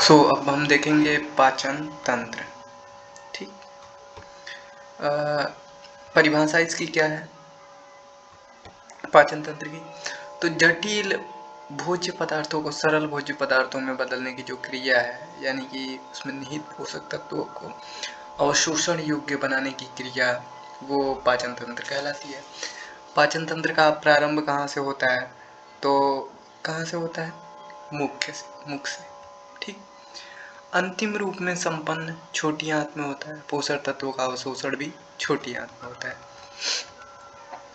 अब हम देखेंगे पाचन तंत्र। ठीक, परिभाषा इसकी क्या है पाचन तंत्र की? तो जटिल भोज्य पदार्थों को सरल भोज्य पदार्थों में बदलने की जो क्रिया है, यानी कि उसमें निहित पोषक तत्वों को अवशोषण योग्य बनाने की क्रिया, वो पाचन तंत्र कहलाती है। पाचन तंत्र का प्रारंभ कहाँ से होता है? तो कहाँ से होता है? मुख से। ठीक, अंतिम रूप में संपन्न छोटी आंत में होता है। पोषक तत्वों का अवशोषण भी छोटी आंत में होता है।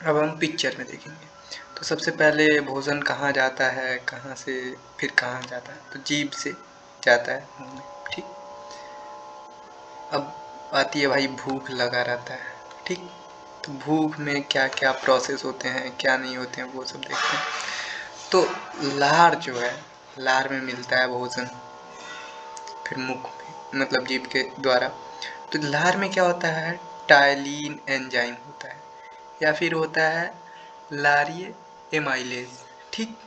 अब हम पिक्चर में देखेंगे। तो सबसे पहले भोजन कहाँ जाता है, कहाँ से फिर कहाँ जाता है? तो जीभ से जाता है मुंह में। ठीक, अब आती है भाई भूख लगा रहता है। ठीक, तो भूख में क्या क्या प्रोसेस होते हैं, क्या नहीं होते हैं, वो सब देखते हैं। तो लार जो है, लार में मिलता है भोजन, फिर मुख में मतलब जीभ के द्वारा। तो लार में क्या होता है? टायलिन एंजाइम होता है, या फिर होता है लारिय एमाइलेज। ठीक,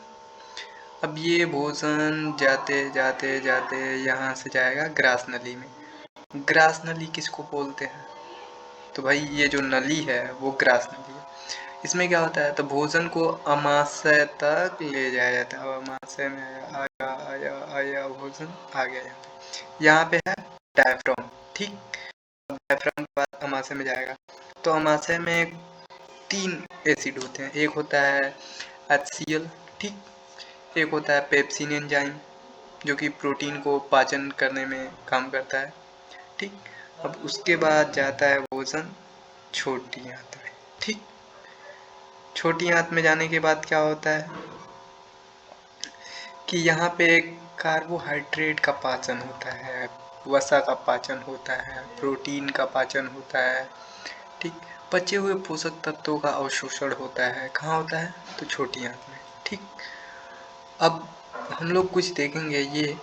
अब ये भोजन जाते जाते जाते यहाँ से जाएगा ग्रास नली में। ग्रास नली किसको बोलते हैं? तो भाई ये जो नली है वो ग्रास नली है। इसमें क्या होता है? तो भोजन को अमाशय तक ले जाया जाता है। अमाशय में आया आया आया भोजन आ गया यहाँ पे है डायफ्राम। ठीक, डायफ्राम के बाद अमाशय में जाएगा। तो अमाशय में 3 एसिड होते हैं। एक होता है HCl। ठीक, एक होता है पेप्सिन एंजाइम जो कि प्रोटीन को पाचन करने में काम करता है। ठीक, अब उसके बाद जाता है भोजन छोटी आंत में। ठीक, छोटी आंत में जाने के बाद क्या होता है कि यहाँ पे कार्बोहाइड्रेट का पाचन होता है, वसा का पाचन होता है, प्रोटीन का पाचन होता है। ठीक, बचे हुए पोषक तत्वों का अवशोषण होता है। कहाँ होता है? तो छोटी आंत में। ठीक, अब हम लोग कुछ देखेंगे ये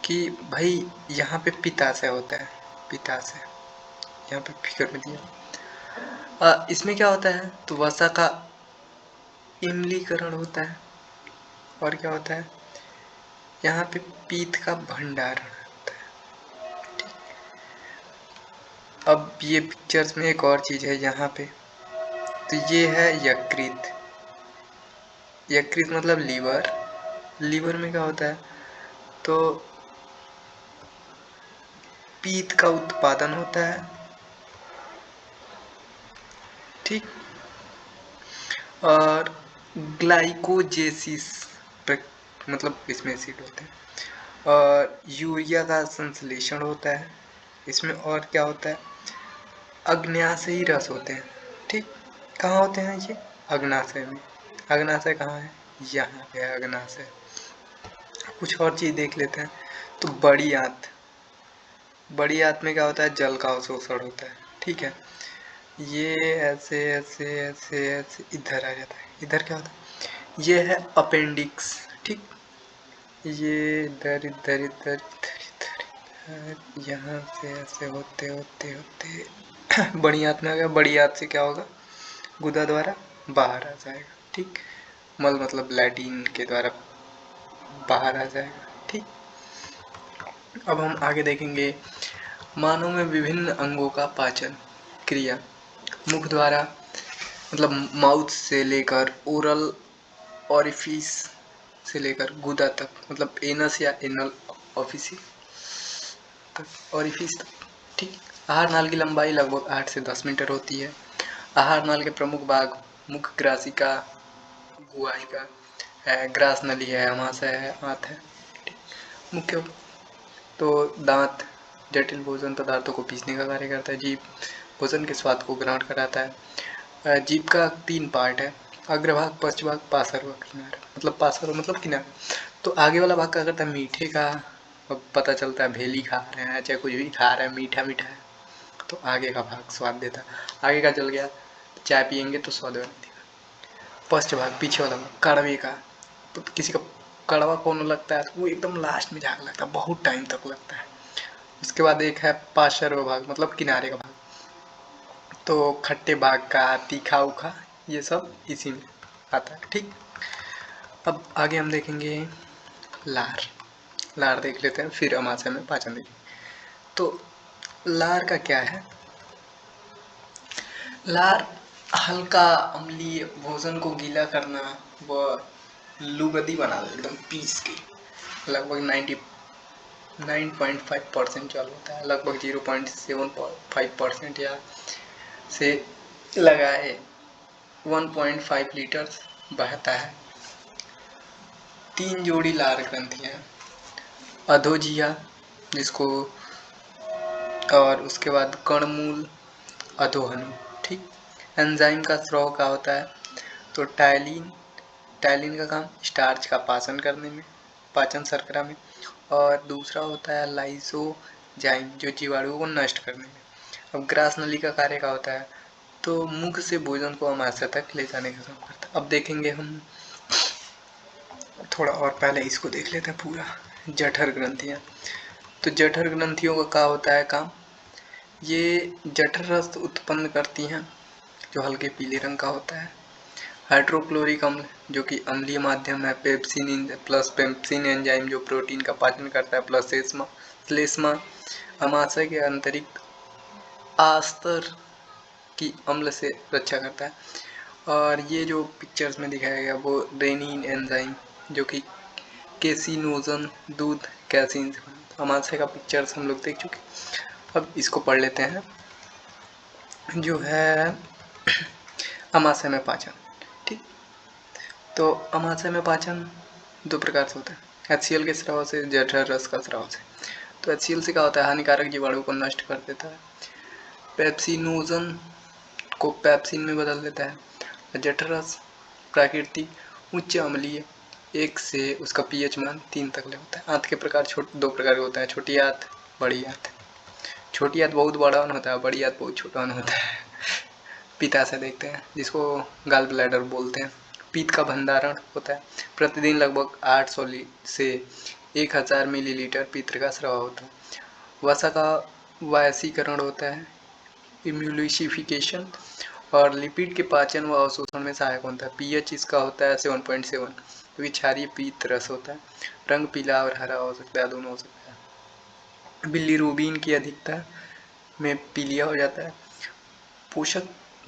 कि भाई यहाँ पे पित्ताशय होता है। पित्ताशय यहाँ पे फिगर में दिया। इसमें क्या होता है? तो वसा का इम्लीकरण होता है। और क्या होता है? यहाँ पे पीत का भंडारण होता है। अब ये पिक्चर्स में एक और चीज है यहाँ पे, तो ये है यकृत। यकृत मतलब लीवर। लीवर में क्या होता है? तो पीत का उत्पादन होता है। ठीक, और ग्लाइकोजेसिस मतलब इसमें एसिड होते हैं। और यूरिया का संश्लेषण होता है इसमें। और क्या होता है? अग्न्याशयी रस होते हैं। ठीक, कहाँ होते हैं ये? अग्नाशय में। अग्नाशय कहाँ है? यहाँ पे अग्नाशय। कुछ और चीज देख लेते हैं। तो बड़ी आंत, बड़ी आंत में क्या होता है? जल का अवशोषण होता है। ठीक है, ये ऐसे ऐसे ऐसे ऐसे इधर आ जाता है। इधर क्या होता है? ये है अपेंडिक्स। ठीक, ये इधर इधर इधर इधर इधर यहाँ से ऐसे होते होते होते बड़ी आंत में आ गया। बड़ी आंत से क्या होगा? गुदा द्वारा बाहर आ जाएगा। ठीक, मल मतलब लैटिन के द्वारा बाहर आ जाएगा। ठीक, अब हम आगे देखेंगे मानव में विभिन्न अंगों का पाचन क्रिया। मुख द्वारा मतलब माउथ से लेकर ओरल ऑरिफिस से लेकर गुदा तक, मतलब एनस या एनल ऑफिसी तक, ऑरिफिस तक। ठीक, आहार नाल की लंबाई लगभग 8 से 10 मीटर होती है। आहार नाल के प्रमुख भाग मुख, ग्रासिका, गुहायिका है, ग्रास नली है, अमाशय है, आंत है। मुख्य तो दांत जटिल भोजन पदार्थों को पीसने का कार्य करता है। जीभ भोजन के स्वाद को ग्रहण कराता है। जीभ का 3 पार्ट है, अग्रभाग, पश्चभाग, पार्श्व किनारा। मतलब पार्श्व मतलब किनारा। तो आगे वाला भाग क्या करता है? मीठे का पता चलता है, भेली खा रहे हैं चाहे कुछ भी खा रहे हैं, मीठा मीठा है तो आगे का भाग स्वाद देता है। आगे का चल गया, चाय पियेंगे तो स्वाद देगा। पश्चभाग पीछे वाला भाग कड़वे का, तो किसी का कड़वा कौन लगता है तो वो एकदम लास्ट में जाकर लगता है, बहुत टाइम तक लगता है। उसके बाद एक है पार्श्व भाग मतलब किनारे का भाग, तो खट्टे भाग का, तीखा उखा, ये सब इसी में आता है। ठीक, अब आगे हम देखेंगे लार। लार देख लेते हैं, फिर अमाशय में पाचन देखेंगे। तो लार का क्या है? लार हल्का अम्लीय भोजन को गीला करना व लुगदी बना दे एकदम पीस के। लगभग 9.5% जल होता है, लगभग 0.75% या से लगाए 1.5 लीटर बहता है। 3 जोड़ी लार ग्रंथियाँ, अधोजिया जिसको, और उसके बाद कर्णमूल, अधोहनु। ठीक। एंजाइम का स्राव क्या होता है? तो टाइलिन का काम स्टार्च का पाचन करने में, पाचन शर्करा में, और दूसरा होता है लाइसोजाइम जो जीवाणुओं को नष्ट करने में। अब ग्रास नली का कार्य क्या होता है? तो मुख से भोजन को अमाशय तक ले जाने का काम करता है। अब देखेंगे हम थोड़ा और, पहले इसको देख लेते हैं पूरा। जठर ग्रंथियाँ, तो जठर ग्रंथियों का क्या होता है काम? ये जठर रस उत्पन्न करती हैं जो हल्के पीले रंग का होता है। हाइड्रोक्लोरिक अम्ल जो कि अम्लीय माध्यम है, पेप्सिन प्लस पेप्सिन एंजाइम जो प्रोटीन का पाचन करता है, प्लस श्लेष्मा अमाशय के अंतरिक्त आस्तर की अम्ल से रक्षा करता है। और ये जो पिक्चर्स में दिखाया गया वो रेनिन एंजाइम जो कि केसिनोजन दूध कैसीन से बनता है। अमाशय का पिक्चर्स हम लोग देख चुके। अब इसको पढ़ लेते हैं जो है अमाशय में पाचन। ठीक। तो अमाशय में पाचन 2 प्रकार से होता है, HCl के स्राव से, जठर रस का स्राव से। तो HCl से क्या होता है? हानिकारक जीवाणु को नष्ट कर देता है, पेप्सिनोजन को पेप्सिन में बदल देता है। जठर रस प्राकृतिक उच्च अम्लीय 1 से उसका pH मान 3 तक ले होता है। आंत के प्रकार 2 प्रकार के होते हैं, छोटी आंत, बड़ी आंत। छोटी आंत बहुत बड़ा होता है, बड़ी आंत बहुत छोटा होता है। पिता से देखते हैं जिसको गाल ब्लैडर बोलते हैं। पित्त का भंडारण होता है, प्रतिदिन लगभग 800 से 1000 मिलीलीटर पित्त का स्राव होता है। वसा का वायसीकरण होता है, इम्यूलिसिफिकेशन, और लिपिड के पाचन व अवशोषण में सहायक होता है। pH इसका होता है 7.7, क्योंकि क्षारीय पीत रस होता है। रंग पीला और हरा हो सकता है, दोनों हो सकता है। बिलीरुबिन की अधिकता में पीलिया हो जाता है। पोषक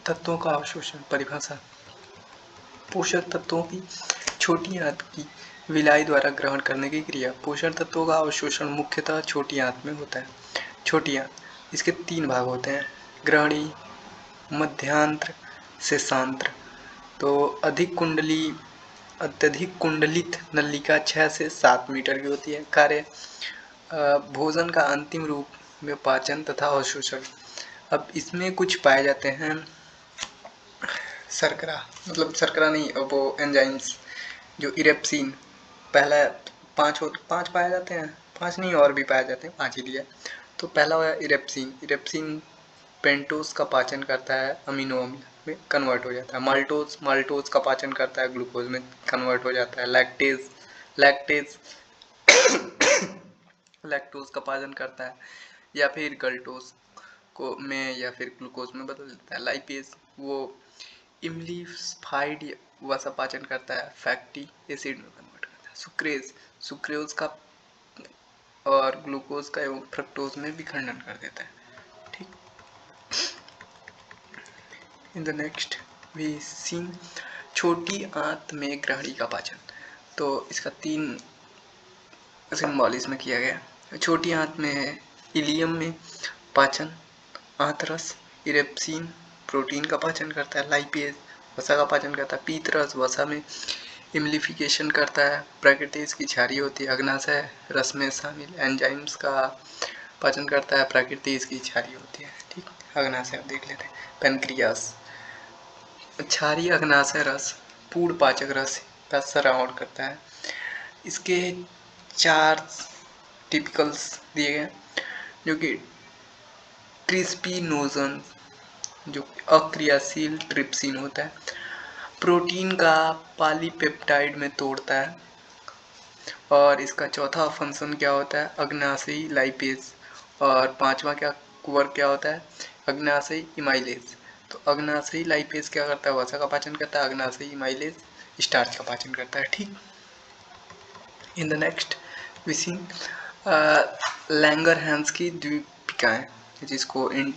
तत्वों का अवशोषण, परिभाषा: पोषक तत्वों की छोटी आंत की विलाई द्वारा ग्रहण करने की क्रिया। पोषक तत्वों का अवशोषण मुख्यतः छोटी आंत में होता है। छोटी आंत, इसके 3 भाग होते हैं, ग्रहणी, मध्यांत्र, शेषांत्र। तो अत्यधिक कुंडलित नलिका 6 से 7 मीटर की होती है। कार्य: भोजन का अंतिम रूप में पाचन तथा अवशोषण। अब इसमें कुछ पाए जाते हैं शर्करा, मतलब शर्करा नहीं, वो एंजाइम्स जो इरेप्सिन, पहला 5 पाए जाते हैं, 5 नहीं और भी पाए जाते हैं, 5 ही दिया। तो पहला हुआ इरेप्सिन पेंटोस का पाचन करता है, अमीनो अम्ल में कन्वर्ट हो जाता है। माल्टोस का पाचन करता है, ग्लूकोज में कन्वर्ट हो जाता है। लैक्टोज का पाचन करता है, या फिर गल्टोज को में या फिर ग्लूकोज में बदल देता है। लाइपेज वो इम्लिफाइड वसा पाचन करता है, फैटी एसिड में कन्वर्ट करता है। सुक्रेज का और ग्लूकोज का एवं फ्रक्टोज में विखंडन कर देता है। ठीक। In the next we seen छोटी आंत में ग्रहणी का पाचन। तो इसका 3 सिंबल इसमें किया गया। छोटी आंत में है इलियम में पाचन, आंतरस इरेप्सिन प्रोटीन का पाचन करता है, लाइपेज वसा का पाचन करता है, पीतरस वसा में इम्लिफिकेशन करता है, प्राकृतिक की क्षारीय होती है, अग्नाशय रस में शामिल एंजाइम्स का पाचन करता है, प्राकृतिक की क्षारीय होती है। ठीक। अग्नाशय देख लेते हैं। पेनक्रियास क्षारीय अग्नाशय रस पूर्ण पाचक रस का स्राव करता है। इसके 4 टिपिकल्स दिए गए जो कि ट्रिस्पिनोजन जो अक्रियाशील ट्रिप्सिन होता है, प्रोटीन का पॉलीपेप्टाइड में तोड़ता है। और इसका चौथा फंक्शन क्या होता है? अग्नाशयी लाइपेज। और 5वां क्या वर्क क्या होता है? अग्नाशयी इमाइलेज। तो अग्नाशयी लाइपेज क्या करता है? वसा का पाचन करता है। अग्नाशयी इमाइलेज स्टार्च का पाचन करता है। ठीक। इन द नेक्स्ट विसिंग लैंगरहैंस की द्वीपिकाएं, जिसको इन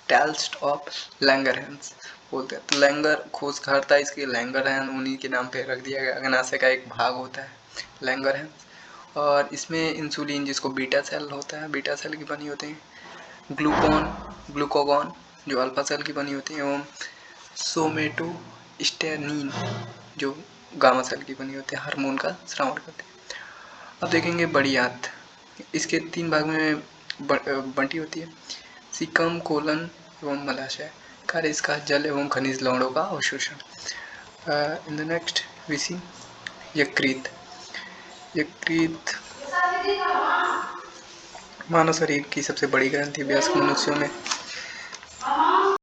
टेल्स्ट ऑफ लैंगरहैंस बोलते हैं। तो लैंगर खोज करता है, इसके लैंगरहैंस उन्हीं के नाम पे रख दिया गया। अग्नाशय का एक भाग होता है लैंगरहैंस। और इसमें इंसुलिन, जिसको बीटा सेल होता है, बीटा सेल की बनी होती है। ग्लूकागॉन जो अल्फा सेल की बनी होती है, एवं सोमेटोस्टेनिन जो गामा सेल की बनी होती है, हार्मोन का स्राव करते हैं। अब देखेंगे बड़ी आंत, इसके 3 भाग में बंटी होती है। सीकम, कोलन एवं मलाशय। कार्य इसका जल एवं खनिज लवणों का अवशोषण। इन द नेक्स्ट वी सी यकृत। यकृत मानव शरीर की सबसे बड़ी ग्रंथि, वयस्क मनुष्यों में